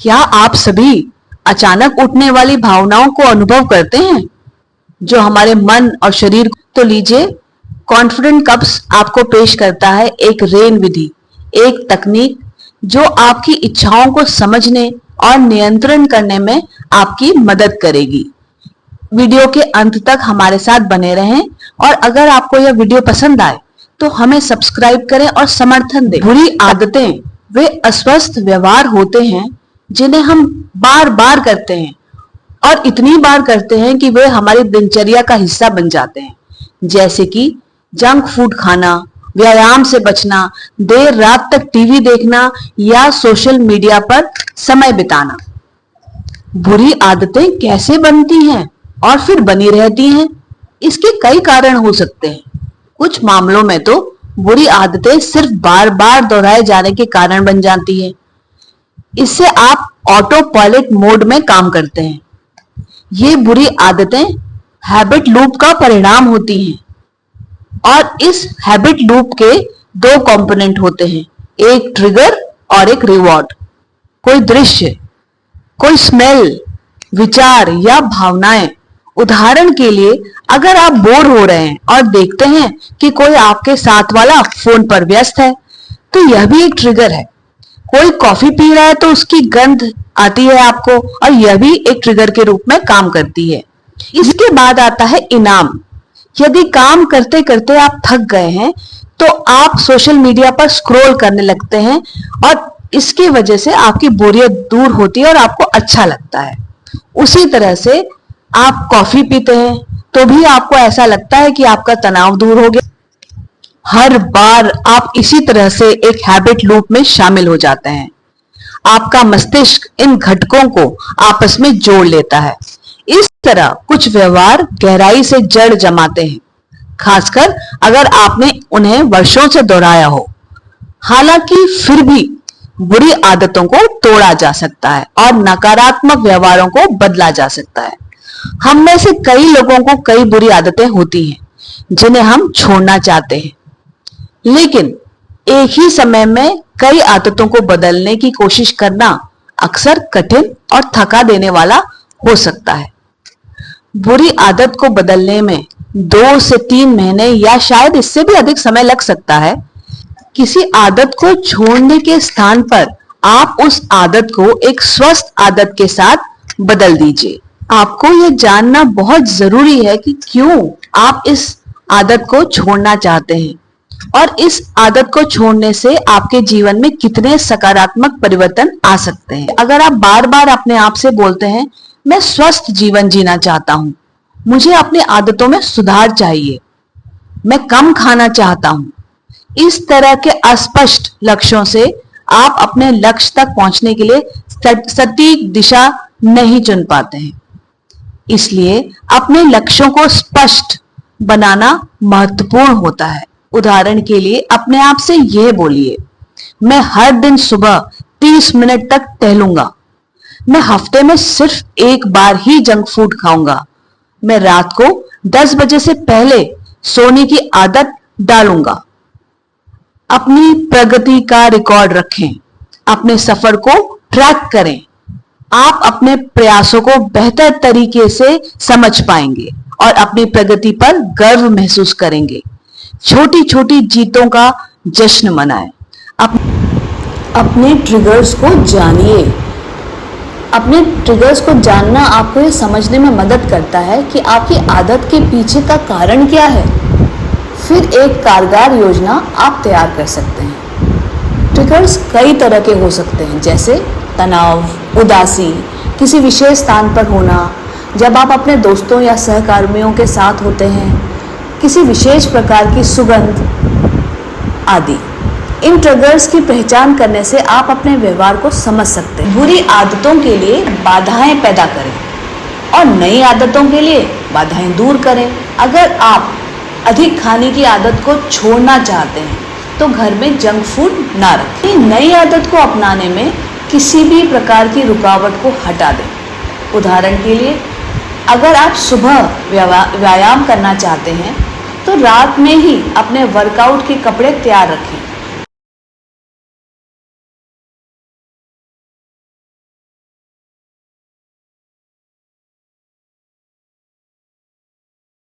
क्या आप सभी अचानक उठने वाली भावनाओं को अनुभव करते हैं जो हमारे मन और शरीर को? तो लीजिए, कॉन्फिडेंट कप्स आपको पेश करता है एक रेन विधि, एक तकनीक जो आपकी इच्छाओं को समझने और नियंत्रण करने में आपकी मदद करेगी। वीडियो के अंत तक हमारे साथ बने रहें और अगर आपको यह वीडियो पसंद आए तो हमें सब्सक्राइब करें और समर्थन दें। बुरी आदतें वे अस्वस्थ व्यवहार होते हैं जिन्हें हम बार बार करते हैं और इतनी बार करते हैं कि वे हमारी दिनचर्या का हिस्सा बन जाते हैं, जैसे कि जंक फूड खाना, व्यायाम से बचना, देर रात तक टीवी देखना या सोशल मीडिया पर समय बिताना। बुरी आदतें कैसे बनती हैं और फिर बनी रहती हैं? इसके कई कारण हो सकते हैं। कुछ मामलों में तो बुरी आदतें सिर्फ बार बार दोहराए जाने के कारण बन जाती हैं। इससे आप ऑटो पायलट मोड में काम करते हैं। ये बुरी आदतें हैबिट लूप का परिणाम होती हैं और इस हैबिट लूप के दो कंपोनेंट होते हैं, एक ट्रिगर और एक रिवॉर्ड। कोई दृश्य, कोई स्मेल, विचार या भावनाएं। उदाहरण के लिए, अगर आप बोर हो रहे हैं और देखते हैं कि कोई आपके साथ वाला फोन पर व्यस्त है, तो यह भी एक ट्रिगर है। कोई कॉफी पी रहा है तो उसकी गंध आती है आपको और यह भी एक ट्रिगर के रूप में काम करती है। इसके बाद आता है इनाम। यदि काम करते करते आप थक गए हैं तो आप सोशल मीडिया पर स्क्रॉल करने लगते हैं और इसकी वजह से आपकी बोरियत दूर होती है और आपको अच्छा लगता है। उसी तरह से आप कॉफी पीते हैं तो भी आपको ऐसा लगता है कि आपका तनाव दूर हो गया। हर बार आप इसी तरह से एक हैबिट लूप में शामिल हो जाते हैं। आपका मस्तिष्क इन घटकों को आपस में जोड़ लेता है। इस तरह कुछ व्यवहार गहराई से जड़ जमाते हैं, खासकर अगर आपने उन्हें वर्षों से दोहराया हो। हालांकि फिर भी बुरी आदतों को तोड़ा जा सकता है और नकारात्मक व्यवहारों को बदला जा सकता है। हम में से कई लोगों को कई बुरी आदतें होती हैं जिन्हें हम छोड़ना चाहते हैं, लेकिन एक ही समय में कई आदतों को बदलने की कोशिश करना अक्सर कठिन और थका देने वाला हो सकता है। बुरी आदत को बदलने में 2 से 3 महीने या शायद इससे भी अधिक समय लग सकता है। किसी आदत को छोड़ने के स्थान पर आप उस आदत को एक स्वस्थ आदत के साथ बदल दीजिए। आपको यह जानना बहुत जरूरी है कि क्यों आप इस आदत को छोड़ना चाहते हैं और इस आदत को छोड़ने से आपके जीवन में कितने सकारात्मक परिवर्तन आ सकते हैं। अगर आप बार बार अपने आप से बोलते हैं, मैं स्वस्थ जीवन जीना चाहता हूं, मुझे अपनी आदतों में सुधार चाहिए, मैं कम खाना चाहता हूं, इस तरह के अस्पष्ट लक्ष्यों से आप अपने लक्ष्य तक पहुंचने के लिए सटीक दिशा नहीं चुन पाते हैं। इसलिए अपने लक्ष्यों को स्पष्ट बनाना महत्वपूर्ण होता है। उदाहरण के लिए अपने आप से यह बोलिए, मैं हर दिन सुबह 30 मिनट तक टहलूंगा, मैं हफ्ते में सिर्फ एक बार ही जंक फूड खाऊंगा, मैं रात को 10 बजे से पहले सोने की आदत डालूंगा। अपनी प्रगति का रिकॉर्ड रखें, अपने सफर को ट्रैक करें। आप अपने प्रयासों को बेहतर तरीके से समझ पाएंगे और अपनी प्रगति पर गर्व महसूस करेंगे। छोटी छोटी जीतों का जश्न मनाएं। अपने ट्रिगर्स को जानिए। अपने ट्रिगर्स को जानना आपको ये समझने में मदद करता है कि आपकी आदत के पीछे का कारण क्या है। फिर एक कारगर योजना आप तैयार कर सकते हैं। ट्रिगर्स कई तरह के हो सकते हैं, जैसे तनाव, उदासी, किसी विशेष स्थान पर होना, जब आप अपने दोस्तों या सहकर्मियों के साथ होते हैं, किसी विशेष प्रकार की सुगंध आदि। इन ट्रिगर्स की पहचान करने से आप अपने व्यवहार को समझ सकते हैं। बुरी आदतों के लिए बाधाएं पैदा करें और नई आदतों के लिए बाधाएं दूर करें। अगर आप अधिक खाने की आदत को छोड़ना चाहते हैं तो घर में जंक फूड ना रखें। नई आदत को अपनाने में किसी भी प्रकार की रुकावट को हटा दें। उदाहरण के लिए, अगर आप सुबह व्यायाम करना चाहते हैं तो रात में ही अपने वर्कआउट के कपड़े तैयार रखें।